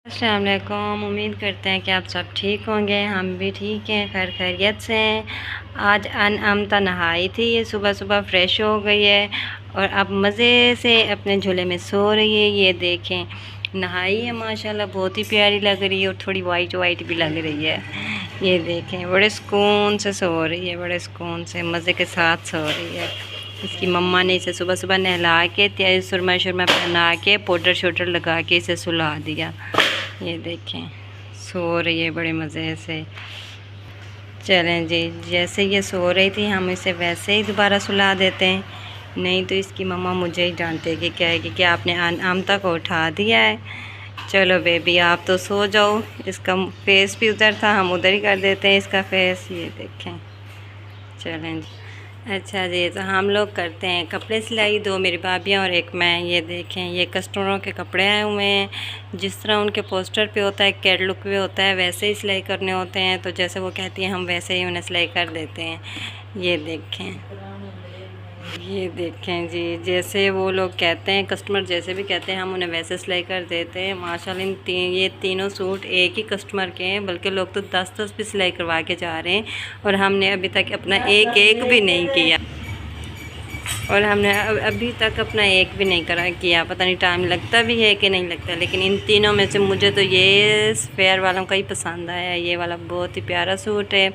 अस्सलाम वालेकुम। उम्मीद करते हैं कि आप सब ठीक होंगे। हम भी ठीक हैं, खैर खैरियत से हैं। आज अनअमता नहाई थी, ये सुबह सुबह फ्रेश हो गई है और अब मज़े से अपने झूले में सो रही है। ये देखें, नहाई है माशाल्लाह, बहुत ही प्यारी लग रही है और थोड़ी वाइट वाइट भी लग रही है। ये देखें, बड़े सुकून से सो रही है, बड़े सुकून से मज़े के साथ सो रही है। इसकी मम्मा ने इसे सुबह सुबह नहला के तेज सुरमा शुरमा पहना के पाउडर शोडर लगा के इसे सुला दिया। ये देखें, सो रही है बड़े मज़े से। चलें जी, जैसे ये सो रही थी हम इसे वैसे ही दोबारा सुला देते हैं, नहीं तो इसकी मम्मा मुझे ही जानते कि क्या है कि आपने अमता को उठा दिया है। चलो बेबी, आप तो सो जाओ। इसका फेस भी उधर था, हम उधर ही कर देते हैं इसका फेस। ये देखें, चलें जी। अच्छा जी, तो हम लोग करते हैं कपड़े सिलाई, दो मेरी भाभियाँ और एक मैं। ये देखें, ये कस्टमरों के कपड़े आए हुए हैं। जिस तरह उनके पोस्टर पे होता है, कैटलॉग पे होता है, वैसे ही सिलाई करने होते हैं। तो जैसे वो कहती हैं हम वैसे ही उन्हें सिलाई कर देते हैं। ये देखें, ये देखें जी, जैसे वो लोग कहते हैं, कस्टमर जैसे भी कहते हैं हम उन्हें वैसे सिलाई कर देते हैं। माशाल्लाह ये तीनों सूट एक ही कस्टमर के हैं, बल्कि लोग तो 10-10 भी सिलाई करवा के जा रहे हैं और हमने अभी तक अपना एक भी नहीं किया। और हमने अभी तक अपना एक भी नहीं किया। पता नहीं टाइम लगता भी है कि नहीं लगता, लेकिन इन तीनों में से मुझे तो ये स्पेयर वालों का ही पसंद आया। ये वाला बहुत ही प्यारा सूट है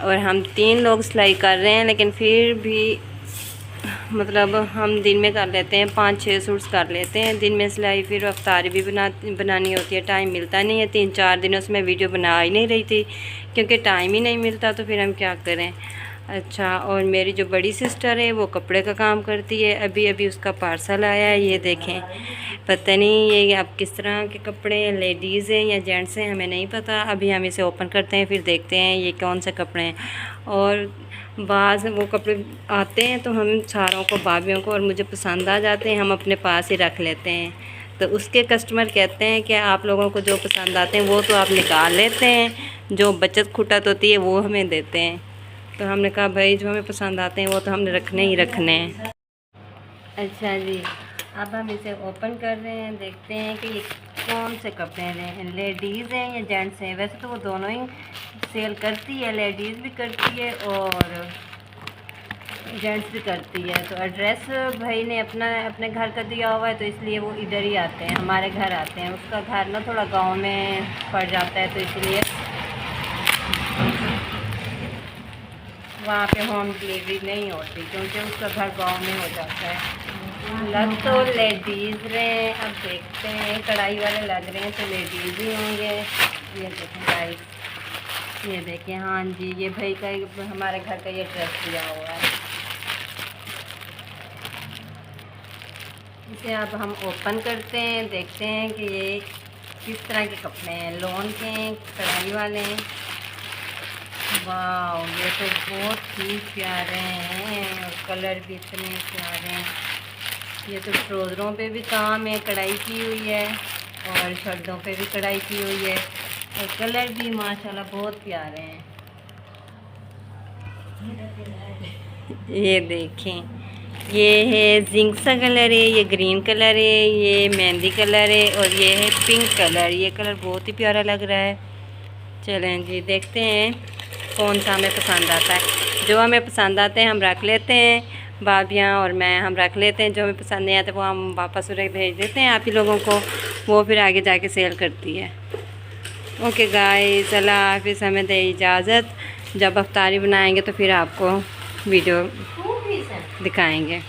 और हम 3 लोग सिलाई कर रहे हैं, लेकिन फिर भी मतलब हम दिन में कर लेते हैं, 5-6 सूट्स कर लेते हैं दिन में सिलाई। फिर अफ्तारी भी बनानी होती है, टाइम मिलता नहीं है। 3-4 दिनों से मैं वीडियो बना ही नहीं रही थी क्योंकि टाइम ही नहीं मिलता, तो फिर हम क्या करें। अच्छा, और मेरी जो बड़ी सिस्टर है वो कपड़े का काम करती है। अभी अभी उसका पार्सल आया है। ये देखें, पता नहीं ये अब किस तरह के कपड़े हैं, लेडीज़ हैं या जेंट्स हैं, हमें नहीं पता। अभी हम इसे ओपन करते हैं, फिर देखते हैं ये कौन से कपड़े हैं। और बाज़ वो कपड़े आते हैं तो हम सारों को, भाभीयों को और मुझे पसंद आ जाते हैं, हम अपने पास ही रख लेते हैं। तो उसके कस्टमर कहते हैं कि आप लोगों को जो पसंद आते हैं वो तो आप निकाल लेते हैं, जो बचत खुटत होती है वो हमें देते हैं। तो हमने कहा भाई जो हमें पसंद आते हैं वो तो हमने रखने ही रखने हैं। अच्छा जी, अब हम इसे ओपन कर रहे हैं, देखते हैं कि ये कौन से कपड़े हैं, लेडीज़ हैं या जेंट्स हैं। वैसे तो वो दोनों ही सेल करती है, लेडीज़ भी करती है और जेंट्स भी करती है। तो एड्रेस भाई ने अपने घर का दिया हुआ है, तो इसलिए वो इधर ही आते हैं, हमारे घर आते हैं। उसका घर ना थोड़ा गांव में पड़ जाता है, तो इसलिए वहाँ पे होम डिलीवरी नहीं होती क्योंकि उसका घर गांव में हो जाता है। लग तो लेडीज़ रहे, अब देखते हैं, कढ़ाई वाले लग रहे हैं तो लेडीज़ ही होंगे। ये देखें गाइस, ये देखें, हाँ जी, ये भाई का हमारे घर का ये ड्रेस दिया हुआ है। इसे अब हम ओपन करते हैं, देखते हैं कि ये किस तरह के कपड़े हैं, लॉन के हैं, कढ़ाई वाले हैं। वाह, ये तो बहुत ही प्यारे हैं और कलर भी इतने प्यारे हैं। ये तो ट्राउज़रों पे भी काम है, कढ़ाई की हुई है और शर्टों पे भी कढ़ाई की हुई है और कलर भी माशाल्लाह बहुत प्यारे हैं। ये देखें, ये है जिंक सा कलर है, ये ग्रीन कलर है, ये मेहंदी कलर है और ये है पिंक कलर। ये कलर बहुत ही प्यारा लग रहा है। चलें जी, देखते हैं कौन सा हमें पसंद आता है। जो हमें पसंद आते हैं हम रख लेते हैं, भाभियाँ और मैं हम रख लेते हैं। जो हमें पसंद नहीं आते वो हम वापस उन्हें भेज देते हैं आप ही लोगों को, वो फिर आगे जाके सेल करती है। ओके गाइस, अल्लाह हाफिज़, हमें दे इजाज़त। जब अफ्तारी बनाएंगे तो फिर आपको वीडियो दिखाएंगे।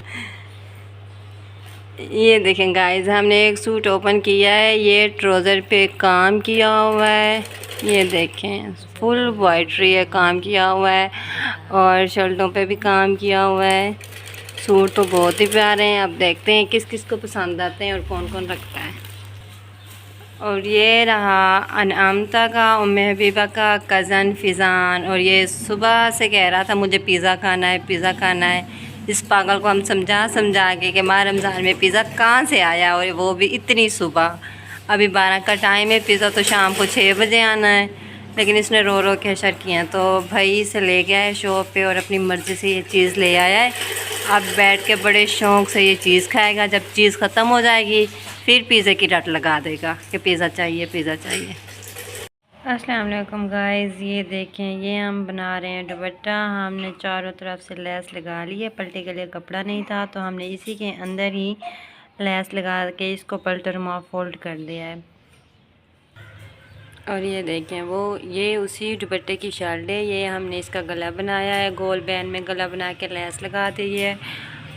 ये देखें गाइस, हमने एक सूट ओपन किया है, ये ट्राउज़र पे काम किया हुआ है। ये देखें, फुल एम्ब्रॉयडरी है, काम किया हुआ है और शर्टों पे भी काम किया हुआ है। सूट तो बहुत ही प्यारे हैं। अब देखते हैं किस किस को पसंद आते हैं और कौन कौन रखता है। और ये रहा अनअमता का, उम्मे हबीबा का कज़न फ़िज़ान। और ये सुबह से कह रहा था मुझे पिज़्ज़ा खाना है, पिज़्ज़ा खाना है। इस पागल को हम समझा के कि माह रमज़ान में पिज़्ज़ा कहाँ से आया और वो भी इतनी सुबह। अभी 12 का टाइम है, पिज़्ज़ा तो शाम को 6 बजे आना है। लेकिन इसने रो रो के हशर किया, तो भाई से ले गया है शॉप पे और अपनी मर्ज़ी से ये चीज़ ले आया है। अब बैठ के बड़े शौक़ से ये चीज़ खाएगा। जब चीज़ ख़त्म हो जाएगी फिर पिज़्ज़े की रट लगा देगा कि पिज़्ज़ा चाहिए, पिज़्ज़ा चाहिए। अस्सलाम वालेकुम गाइस, ये देखें ये हम बना रहे हैं दुपट्टा। हमने चारों तरफ से लेस लगा ली है, पलटे के लिए कपड़ा नहीं था तो हमने इसी के अंदर ही लेस लगा के इसको पलटे रुमाल फोल्ड कर दिया है। और ये देखें ये उसी दुपट्टे की शर्ट है। ये हमने इसका गला बनाया है, गोल बैंड में गला बना के लेस लगा दी है।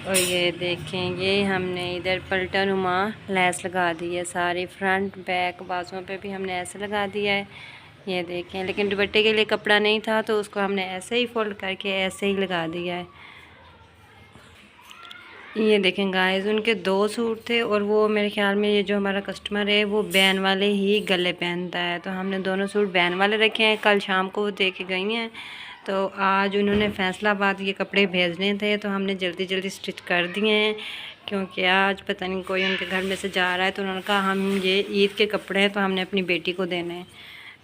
और ये देखें ये हमने इधर पलटा नुमा लेस लगा दी है, सारी फ्रंट बैक बाजुओं पे भी हमने ऐसे लगा दिया है। ये देखें, लेकिन दुपट्टे के लिए कपड़ा नहीं था तो उसको हमने ऐसे ही फोल्ड करके ऐसे ही लगा दिया है। ये देखें गाइस, उनके 2 सूट थे और वो मेरे ख्याल में ये जो हमारा कस्टमर है वो बैन वाले ही गले पहनता है, तो हमने दोनों सूट बैन वाले रखे हैं। कल शाम को वो दे के गई हैं, तो आज उन्होंने फैसलाबाद ये कपड़े भेजने थे तो हमने जल्दी जल्दी स्टिच कर दिए हैं, क्योंकि आज पता नहीं कोई उनके घर में से जा रहा है तो उन्होंने कहा हम ये ईद के कपड़े हैं तो हमने अपनी बेटी को देने हैं,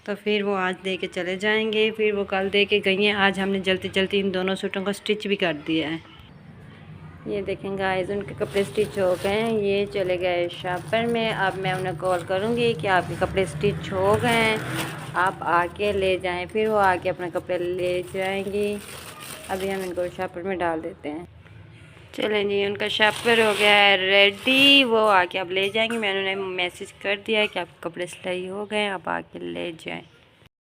तो फिर वो आज दे के चले जाएंगे। फिर वो कल दे के गई हैं, आज हमने जल्दी जल्दी इन दोनों सूटों को स्टिच भी कर दिया है। ये देखें गाइस, उनके कपड़े स्टिच हो गए हैं, ये चले गए शॉपर में। अब मैं उन्हें कॉल करूँगी कि आपके कपड़े स्टिच हो गए हैं, आप आके ले जाएं। फिर वो आके अपने कपड़े ले जाएंगी। अभी हम इनको शॉपर में डाल देते हैं। चलें जी, उनका शॉपर हो गया है रेडी, वो आके अब ले जाएंगे। मैंने उन्हें मैसेज कर दिया है कि आपके कपड़े सिलाई हो गए, आप आके ले जाएँ।